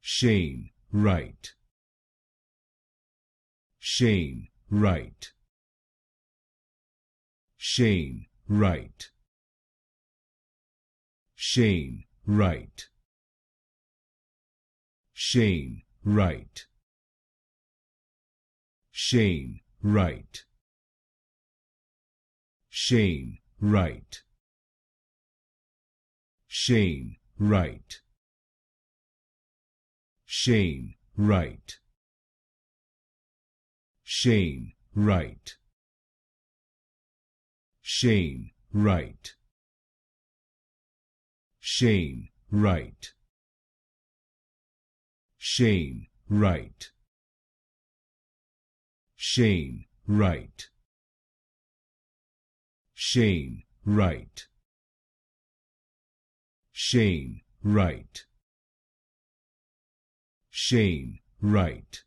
Shane, Wright. Shane, Wright. Shane, Wright. Shane, Wright. Shane, Wright. Shane, Wright. Shane, Wright. Shane, Wright. Shane, Wright. Shane, Wright. Shane, Wright. Shane, Wright. Shane, Wright. Shane, Wright. Shane, Wright. Shane, Wright. Shane, Wright.